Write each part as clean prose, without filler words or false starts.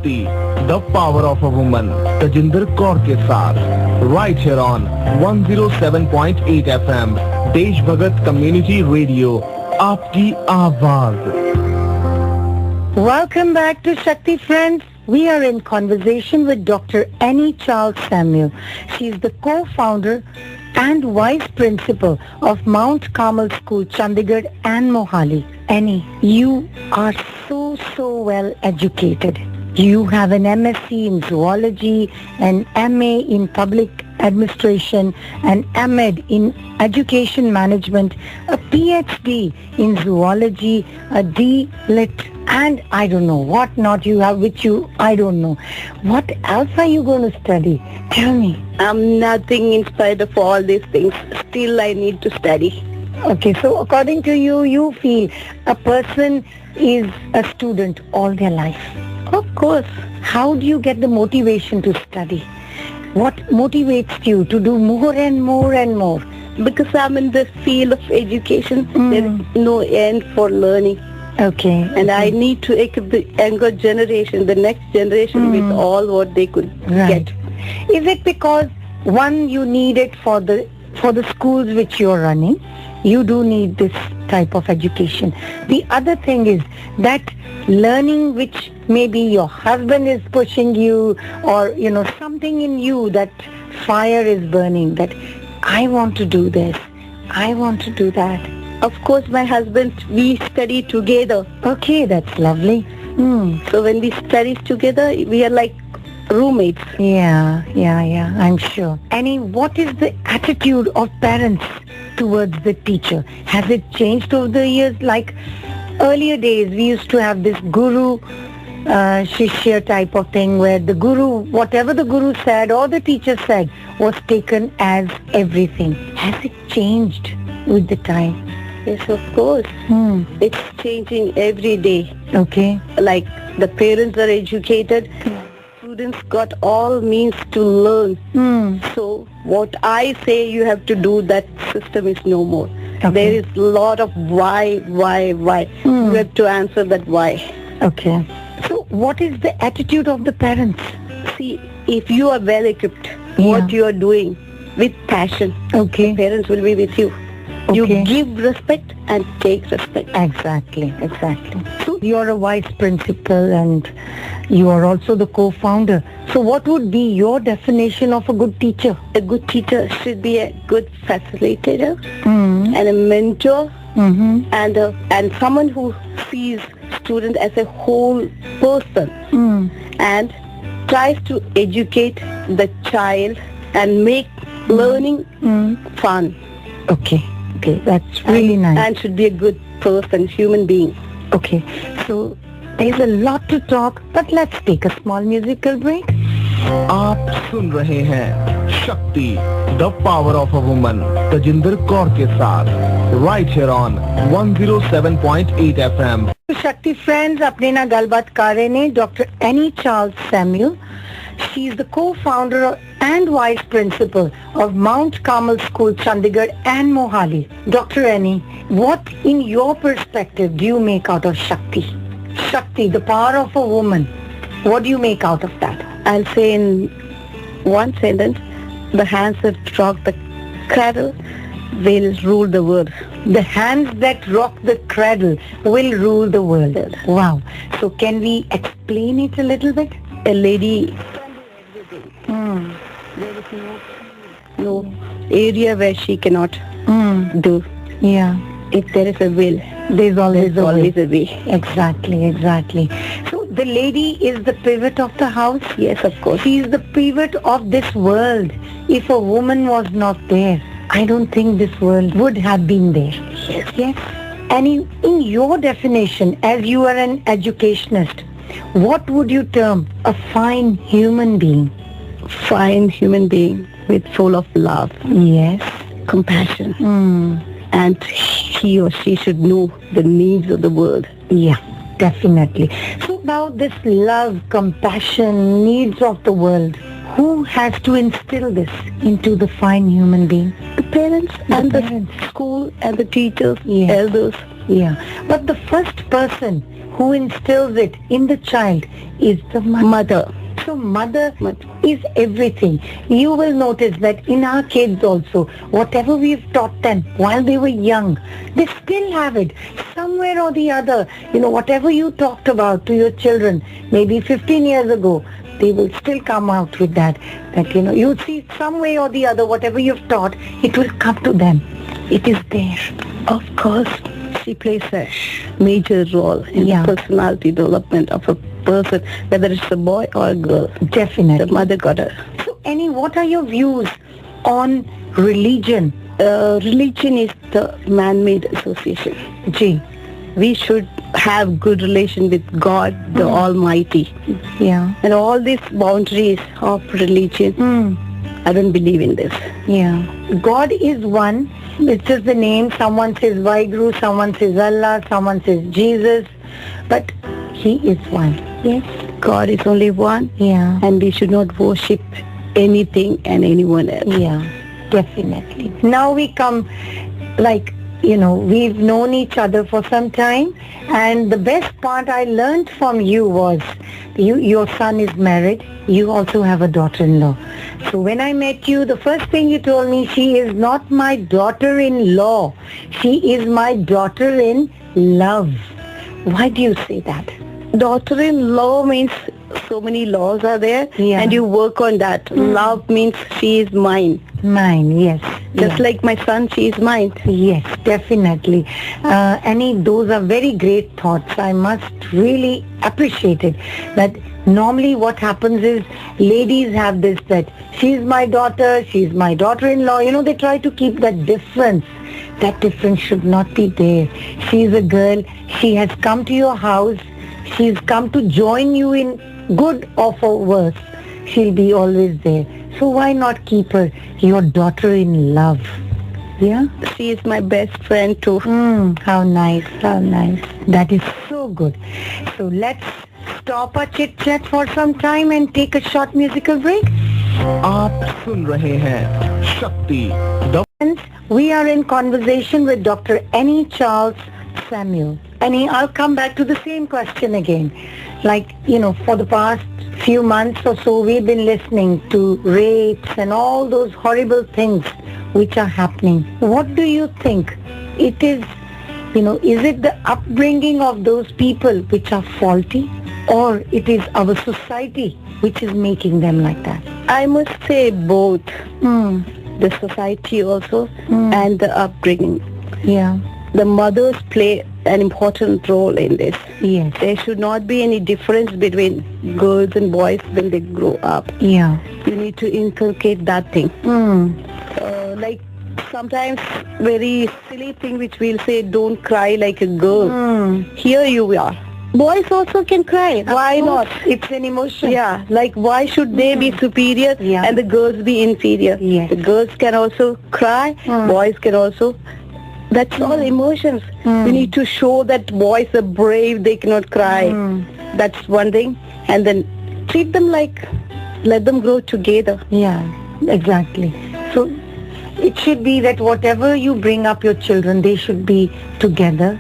शक्ति the power of a woman Tajinder Kaur के साथ राइट हियर ऑन 107.8 FM देश भगत कम्युनिटी रेडियो आपकी आवाज. Welcome back to Shakti Friends. We are in conversation with Dr. Annie Charles Samuel. She is the co-founder and vice principal of Mount Carmel School, Chandigarh and Mohali. Annie, you are so well educated. You have an MSc in zoology, an MA in public administration, an MEd in education management, a PhD in zoology, a D.Lit, and I don't know what not you have, I don't know. What else are you going to study? Tell me. I'm nothing in spite of all these things. Still I need to study. Okay, so according to you, you feel a person is a student all their life. Of course. How do you get the motivation to study? What motivates you to do more and more and more? Because I'm in the field of education, there is no end for learning. Okay. And I need to equip the younger generation, the next generation with all what they could get. Is it because, one, you need it for the schools which you're running? You do need this type of education. The other thing is that learning which maybe your husband is pushing you, or, something in you, that fire is burning, that I want to do this, I want to do that. Of course, my husband, we study together. Okay, that's lovely. So when we study together, we are like roommates. Yeah, I'm sure. Annie, what is the attitude of parents towards the teacher? Has it changed over the years? Like earlier days, we used to have this guru, shishya type of thing, where the guru, whatever the guru said or the teacher said, was taken as everything. Has it changed with the time? Yes, of course. It's changing every day. Okay. Like the parents are educated, students got all means to learn. So what I say you have to do, that system is no more. Okay. There is a lot of why. You have to answer that why. Okay. So what is the attitude of the parents? See, if you are well equipped, what you are doing with passion, okay, parents will be with you. Okay. You give respect and take respect. Exactly. So you are a vice principal and you are also the co-founder. So what would be your definition of a good teacher? A good teacher should be a good facilitator and a mentor and someone who sees student as a whole person and tries to educate the child and make learning fun. Okay, that's really nice. And should be a good person, human being. Okay, so there's a lot to talk, but let's take a small musical break. आप सुन रहे हैं शक्ति the power of a woman Tajinder Kaur के साथ right here on 107.8 FM. Shakti friends, अपने ना गलबात कर रहे ने Dr. Annie Charles Samuel. She is the co-founder and vice principal of Mount Carmel School, Chandigarh and Mohali. Dr. Annie, what in your perspective do you make out of Shakti? Shakti, the power of a woman. What do you make out of that? I'll say in one sentence, the hands that rock the cradle will rule the world. The hands that rock the cradle will rule the world. Wow. So can we explain it a little bit? A lady, there is no area where she cannot do. Yeah. If there is a will, there's always a way. Exactly. So the lady is the pivot of the house? Yes, of course. She is the pivot of this world. If a woman was not there, I don't think this world would have been there. Yes. And in your definition, as you are an educationist, what would you term a fine human being? Fine human being with full of love. Yes. Compassion. And he or she should know the needs of the world. Yeah, definitely. So now this love, compassion, needs of the world, who has to instill this into the fine human being? The parents and the school and the teachers, elders. Yeah. But the first person who instills it in the child is the mother. So mother is everything. You will notice that in our kids also, whatever we've taught them while they were young, they still have it somewhere or the other. Whatever you talked about to your children maybe 15 years ago, they will still come out with that you'll see some way or the other, whatever you've taught, it will come to them. It is there. Of course, she plays a major role in the personality development of a person, whether it's a boy or a girl. Definitely. The mother got her. So, Annie, what are your views on religion? Religion is the man-made association. Gee. We should have good relation with God, the Almighty. Yeah. And all these boundaries of religion, I don't believe in this. Yeah. God is one. It's just the name. Someone says Vaheguru, someone says Allah, someone says Jesus. But He is one. Yes. God is only one. Yeah. And we should not worship anything and anyone else. Yeah, definitely. Now we come we've known each other for some time, and the best part I learned from you was your son is married. You also have a daughter-in-law. So when I met you, the first thing you told me, she is not my daughter-in-law. She is my daughter-in-love. Why do you say that? Daughter-in-law means so many laws are there, and you work on that. Love means she is mine. Mine, yes. Just like my son, she is mine. Yes, definitely. Annie, those are very great thoughts. I must really appreciate it. That normally what happens is ladies have this, that she's my daughter, she's my daughter-in-law. They try to keep that difference. That difference should not be there. She's a girl. She has come to your house. She's come to join you in good or for worse. She'll be always there. So why not keep her your daughter-in-love? Yeah? She is my best friend too. How nice, how nice. That is so good. So let's stop our chit-chat for some time and take a short musical break. आप सुन रहे हैं शक्ति Friends, we are in conversation with Dr. Annie Charles Samuel. Annie, I'll come back to the same question again. For the past few months or so, we've been listening to rapes and all those horrible things which are happening. What do you think? It is, is it the upbringing of those people which are faulty, or it is our society which is making them like that? I must say both. The society also and the upbringing. Yeah. The mothers play an important role in this. Yes. There should not be any difference between girls and boys when they grow up. Yeah. You need to inculcate that thing. Sometimes very silly thing which we'll say, don't cry like a girl. Here you are. Boys also can cry. Why not? It's an emotion. Yeah, why should they be superior and the girls be inferior? Yes. The girls can also cry, boys can also. That's all emotions. We need to show that boys are brave, they cannot cry. That's one thing. And then treat them let them grow together. Yeah, exactly. So it should be that whatever you bring up your children, they should be together.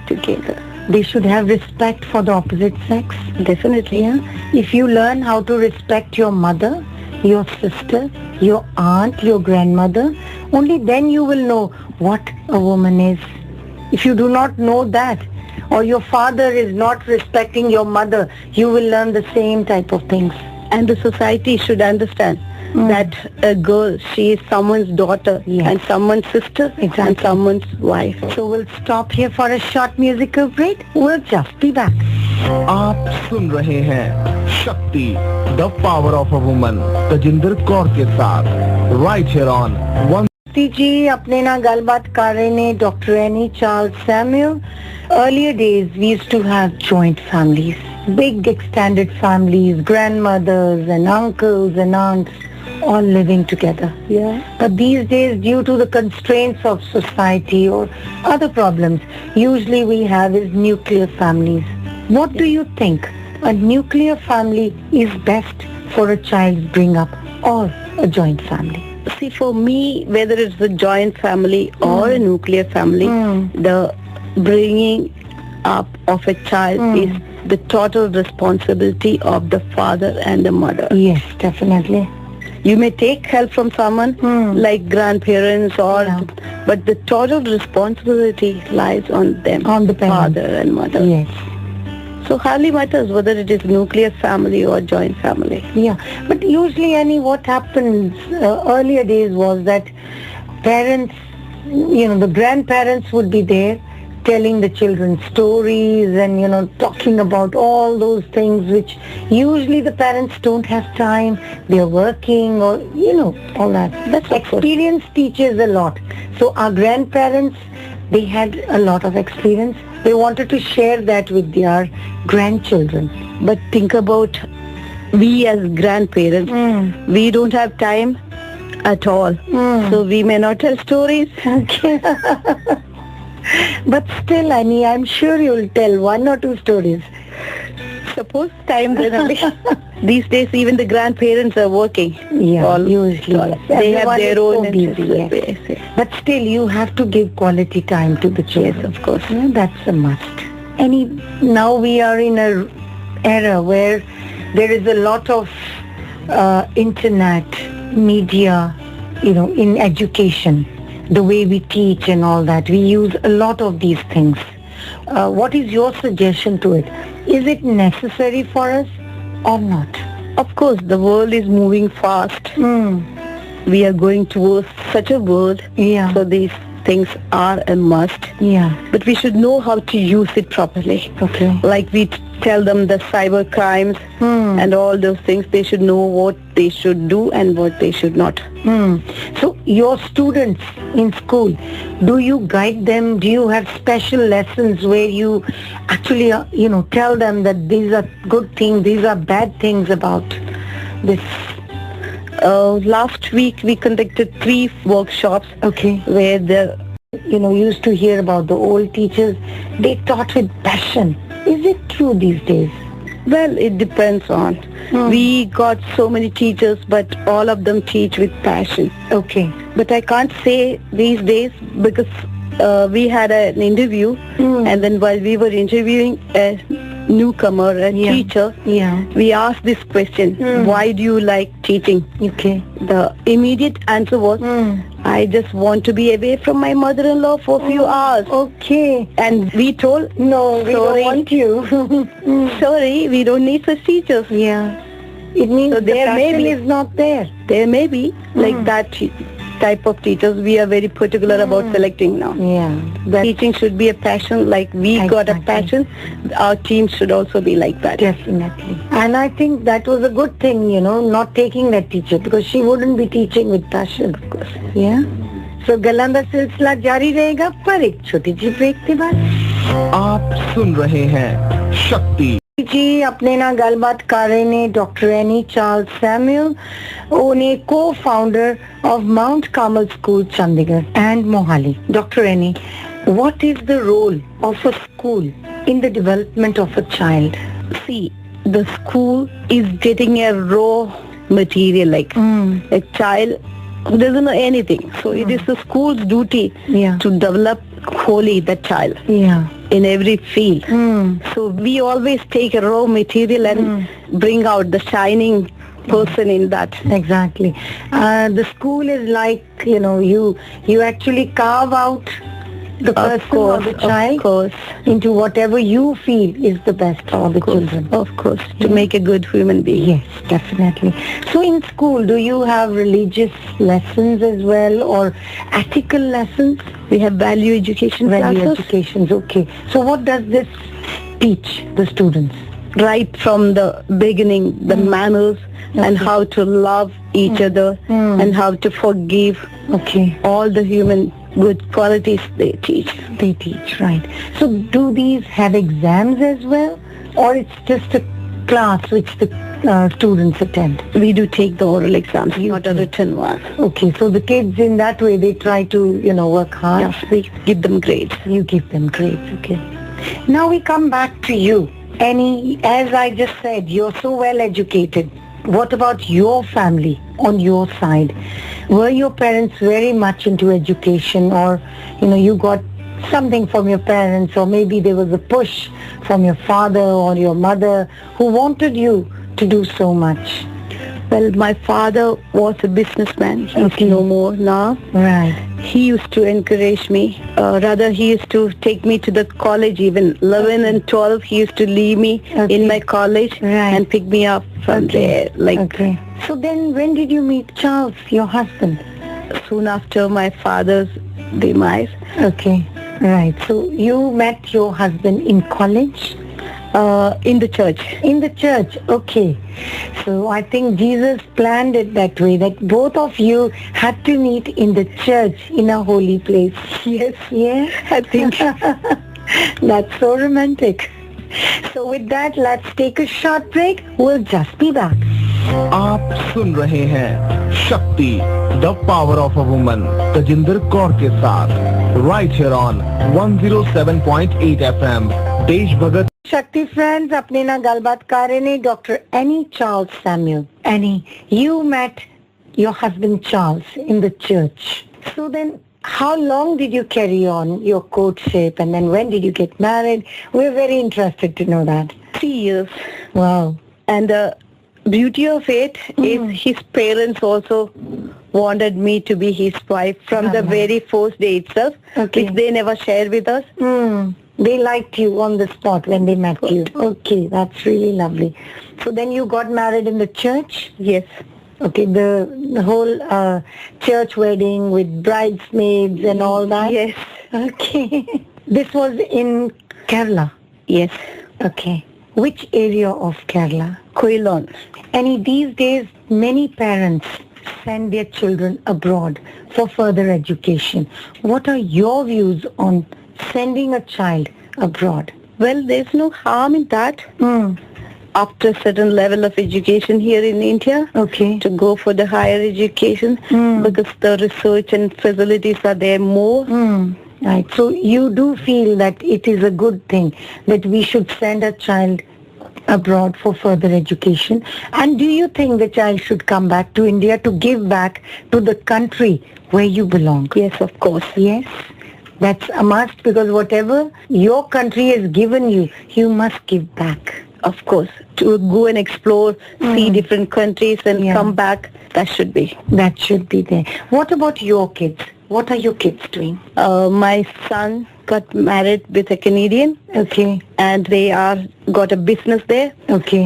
They should have respect for the opposite sex. Definitely. Yeah. If you learn how to respect your mother, your sister, your aunt, your grandmother, only then you will know what a woman is. If you do not know that, or your father is not respecting your mother, you will learn the same type of things. And the society should understand that a girl, she is someone's daughter and someone's sister and someone's wife. So we'll stop here for a short musical break. We'll just be back. आप सुन रहे हैं शक्ति the power of a woman Tajinder Kaur के साथ right here on one जी अपने ना गलबात कर रहे ने doctor any Charles Samuel. Earlier days we used to have joint families, big extended families, grandmothers and uncles and aunts all living together. Yeah. But these days, due to the constraints of society or other problems, usually we have is nuclear families. What do you think? A nuclear family is best for a child's bring up or a joint family? See, for me, whether it's a joint family or a nuclear family, the bringing up of a child is the total responsibility of the father and the mother. Yes, definitely. You may take help from someone like grandparents but the total responsibility lies on them, On the parents. father and mother. Yes. So hardly matters whether it is nuclear family or joint family. Yeah, but usually, Annie, what happens earlier days was that parents, the grandparents would be there telling the children stories and, talking about all those things which usually the parents don't have time. They're working or, all that. That's experience teaches a lot. So our grandparents, they had a lot of experience. They wanted to share that with their grandchildren. But think about we as grandparents, we don't have time at all. So we may not tell stories. Okay. But still, Annie, I'm sure you'll tell one or two stories. Suppose time generally. These days even the grandparents are working. Yeah, usually. Yes. They have Everyone their is own so busy, interests. yes. But still, you have to give quality time to the children. Yes, of course. Yeah, that's a must. Now we are in a era where there is a lot of internet, media, in education, the way we teach and all that. We use a lot of these things. What is your suggestion to it? Is it necessary for us or not? Of course, the world is moving fast. We are going towards such a world. Yeah. So these things are a must. Yeah. But we should know how to use it properly. Okay. Like we tell them the cyber crimes and all those things, they should know what they should do and what they should not. So your students in school, do you guide them? Do you have special lessons where you actually, tell them that these are good things, these are bad things about this? Last week we conducted 3 workshops. Okay. Where the used to hear about the old teachers, they taught with passion. Is it true these days? Well, it depends on. We got so many teachers, but all of them teach with passion. Okay. But I can't say these days because we had an interview and then while we were interviewing a newcomer, a teacher, we asked this question, why do you like teaching? Okay. The immediate answer was, I just want to be away from my mother-in-law for a few hours. Okay. And we told, no, we don't want you. Sorry, we don't need such teachers. Yeah. It means So the there may passion be- is not there. There may be like that type of teachers. We are very particular about selecting now. Yeah. Teaching should be a passion, like we got a passion. Our team should also be like that. Definitely. And I think that was a good thing, not taking that teacher because she wouldn't be teaching with passion, of course. Yeah. So गल्लां दा सिलसिला जारी रहेगा पर एक छोटी सी break के बाद आप सुन रहे हैं शक्ति जी अपने ना गलबात कर रहे ने doctor any Charles Samuel one co-founder of Mount Carmel School Chandigarh and Mohali. Dr. Annie, what is the role of a school in the development of a child? See, the school is getting a raw material, like a child who doesn't know anything. So it is the school's duty to develop wholly the child in every field. So we always take a raw material and bring out the shining person in that. Exactly. The school is like, you actually carve out the person or the child into whatever you feel is the best for the children. Of course, to make a good human being. Yes, definitely. So in school, do you have religious lessons as well or ethical lessons? We have value education Value classes. educations, okay. So what does this teach the students? Right from the beginning, the manners and how to love each other and how to forgive. Okay. All the human good qualities they teach. They teach, right. So do these have exams as well or it's just a class which the students attend? We do take the oral exams, not a written one. Okay, so the kids in that way, they try to, work hard. Yes, we give them grades. You give them grades, okay. Now we come back to you. Annie, as I just said, you're so well educated. What about your family on your side? Were your parents very much into education or, you got something from your parents, or maybe there was a push from your father or your mother who wanted you to do so much? Well, my father was a businessman. He's Okay. no more now. Right. He used to encourage me. Rather, he used to take me to the college even. 11 and 12, he used to leave me Okay. in my college Right. and pick me up from there. Like Okay. So then when did you meet Charles, your husband? soon after my father's demise. Okay. Right. So you met your husband in college? In the church. In the church. Okay. So I think Jesus planned it that way, that both of you had to meet in the church in a holy place. Yes. Yeah. I think. That's so romantic. So with that, let's take a short break. We'll just be back. आप सुन रहे हैं शक्ति the power of a woman Tajinder Kaur के साथ right here on 107.8 FM देश भगत Shakti friends, अपने ना गलबात कर रहे ने Dr. Annie Charles Samuel. Annie, you met your husband Charles in the church. So then, how long did you carry on your courtship, and then when did you get married? We're very interested to know that. 3 years. Wow. And the beauty of it is his parents also wanted me to be his wife from the very first day itself, Okay. which they never shared with us. They liked you on the spot when they met you. Okay, that's really lovely. So then you got married in the church? Yes. Okay, the whole church wedding with bridesmaids and all that? Yes. Okay. This was in Kerala? Yes. Okay. Which area of Kerala? Quilon. And these days, many parents send their children abroad for further education. What are your views on sending a child abroad? Well, there's no harm in that. After a certain level of education here in India, Okay. to go for the higher education, because the research and facilities are there more. Right. So you do feel that it is a good thing that we should send a child abroad for further education. And do you think the child should come back to India to give back to the country where you belong? Yes, of course. Yes. That's a must, because whatever your country has given you, you must give back. Of course. To go and explore, see different countries and Yeah. come back, that should be. That should be there. What about your kids? What are your kids doing? My son got married with a Canadian Okay. and they are got a business there. Okay.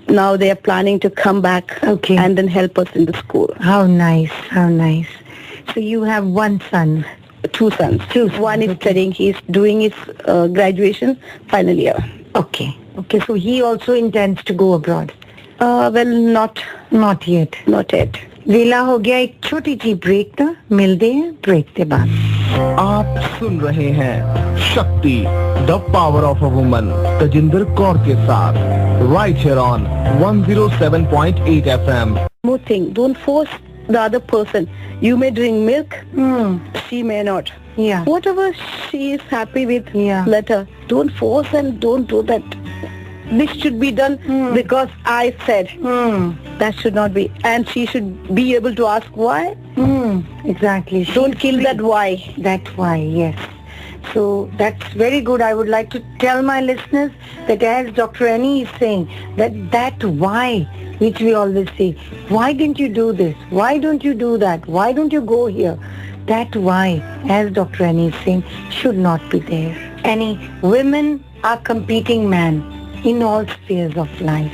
Now they are planning to come back Okay. and then help us in the school. How nice. How nice. So you have one son. 2 sons. One is studying. He's doing his graduation final year. Okay. Okay. So he also intends to go abroad. Well, not Not yet. yet. वेला हो गया एक छोटी सी break का, मिलते हैं break के बाद. आप सुन रहे हैं शक्ति the power of a woman Tajinder Kaur के साथ right here on 107.8 FM. More thing, don't force the other person. You may drink milk, she may not. Yeah. Whatever she is happy with, Yeah. let her. Don't force and don't do that. This should be done because I said. That should not be. And she should be able to ask why. Exactly. Don't kill that why. That's why, yes. So that's very good. I would like to tell my listeners that as Dr. Annie is saying, that why, which we always say, why didn't you do this? Why don't you do that? Why don't you go here? That why, as Dr. Annie is saying, should not be there. Annie, women are competing men in all spheres of life.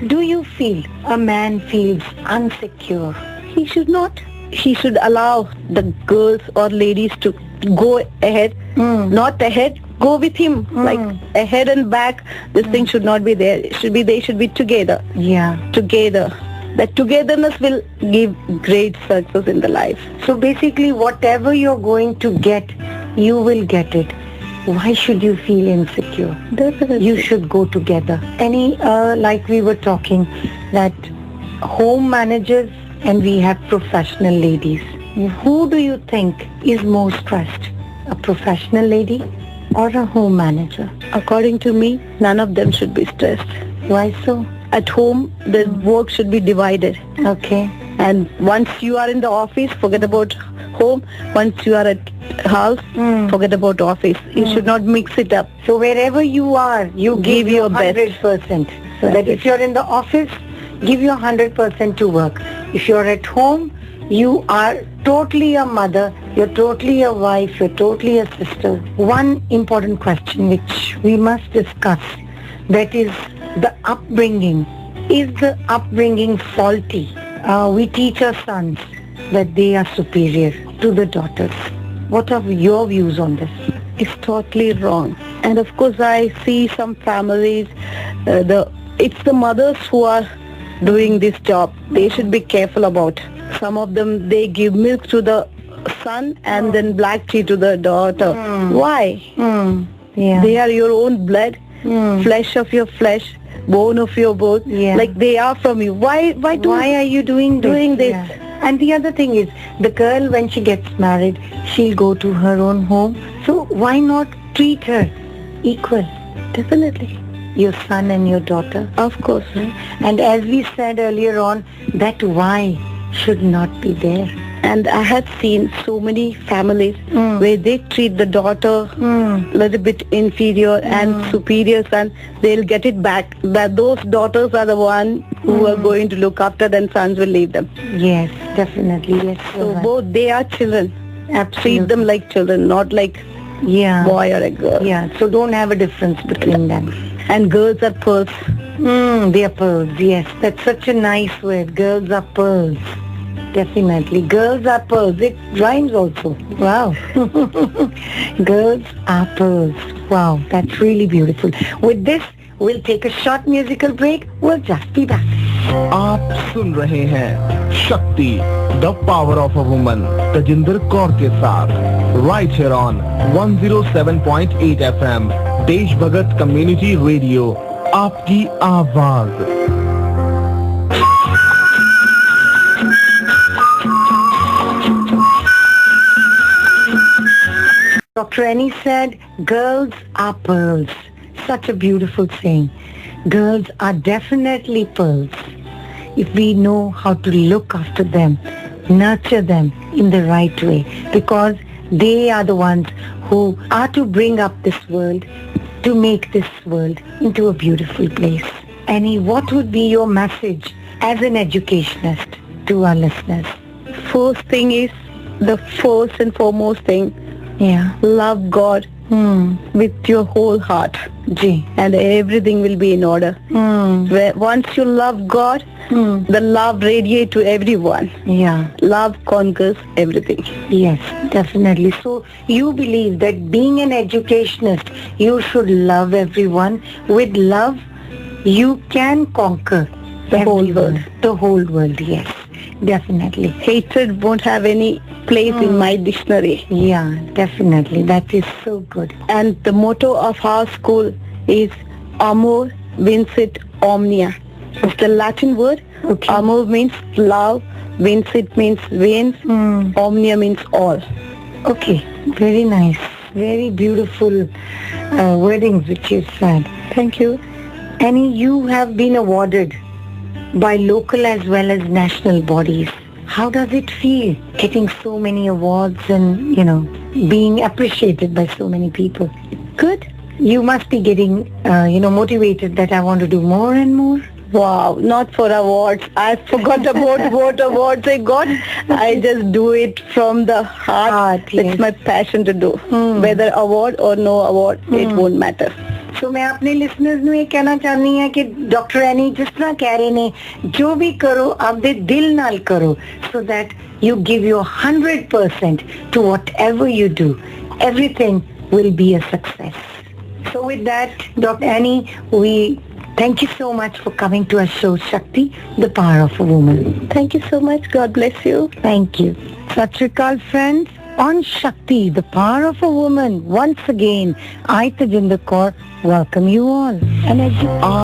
Do you feel a man feels insecure? He should not. He should allow the girls or ladies to go ahead, not ahead, go with him, like ahead and back. This thing should not be there. It should be, they should be together. Yeah. Together. That togetherness will give great success in the life. So basically, whatever you're going to get, you will get it. Why should you feel insecure? Definitely. You should go together. Any, like we were talking, that home managers and we have professional ladies. Who do you think is more stressed? A professional lady or a home manager? According to me, none of them should be stressed. Why so? At home, the work should be divided. Okay. And once you are in the office, forget about home. Once you are at house, forget about office. You should not mix it up. So wherever you are, you give your best. 100%. So that if you're in the office, give your 100% to work. If you're at home, you are totally a mother, you're totally a wife, you're totally a sister. One important question which we must discuss, that is the upbringing. Is the upbringing faulty? We teach our sons that they are superior to the daughters. What are your views on this? It's totally wrong. And of course, I see some families, it's the mothers who are doing this job. They should be careful about. Some of them, they give milk to the son and then black tea to the daughter. Why? Yeah. They are your own blood, flesh of your flesh, bone of your bone. Yeah. Like they are from you. Why are you doing this? Yeah. And the other thing is, the girl when she gets married, she'll go to her own home. So why not treat her equal? Definitely. Your son and your daughter. Of course. And as we said earlier on, that why should not be there. And I have seen so many families where they treat the daughter a little bit inferior and superior son. They'll get it back. That those daughters are the one who are going to look after them, sons will leave them. Yes, definitely. Yes. So both, they are children. Absolutely. Treat them like children, not like boy or a girl. Yeah, so don't have a difference between them. And girls are pearls. They are pearls, yes. That's such a nice word. Girls are pearls. Definitely. Girls are pearls. It rhymes also. Wow. Girls are pearls. Wow, that's really beautiful. With this, we'll take a short musical break. We'll just be back. आप सुन रहे हैं शक्ति the power of a woman Tajinder Kaur के साथ right here on 107.8 FM देश भगत community radio आपकी आवाज। Dr. Annie said, girls are pearls. Such a beautiful saying. Girls are definitely pearls. If we know how to look after them, nurture them in the right way, because they are the ones who are to bring up this world, to make this world into a beautiful place. Annie, what would be your message as an educationist to our listeners? First thing is, the first and foremost thing, love God with your whole heart. And everything will be in order. Once you love God, the love radiates to everyone. Love conquers everything. Yes, definitely. So you believe that being an educationist, you should love everyone. With love, you can conquer the whole world. The whole world, yes. Definitely. Hatred won't have any place in my dictionary. Yeah, definitely. That is so good. And the motto of our school is Amor Vincit Omnia. It's the Latin word. Amor means love, Vincit means veins, Omnia means all. Okay, very nice. Very beautiful wordings which you said. Thank you. Annie, you have been awarded by local as well as national bodies. How does it feel getting so many awards and, being appreciated by so many people? Good. You must be getting, motivated that I want to do more and more. Wow, not for awards. I forgot about what awards I got. I just do it from the heart. It's my passion to do. Whether award or no award, it won't matter. So मैं अपने listeners ਨੂੰ ਇਹ ਕਹਿਣਾ ਚਾਹਨੀ ਹਾਂ ਕਿ doctor ਐਨੀ ਜਿਸ ਤਰ੍ਹਾਂ ਕਹਿ ਰਹੇ ਨੇ ਜੋ ਵੀ ਕਰੋ ਆਪਦੇ ਦਿਲ ਨਾਲ ਕਰੋ so that you give your 100% to whatever you do. Everything will be a success. So with that, Dr. Annie, we thank you so much for coming to our show, Shakti, the Power of a Woman. Thank you so much. God bless you. Thank you. Sat Sri Akal, friends. On Shakti, the Power of a Woman, once again, I, Tajinder Kaur, welcome you all. And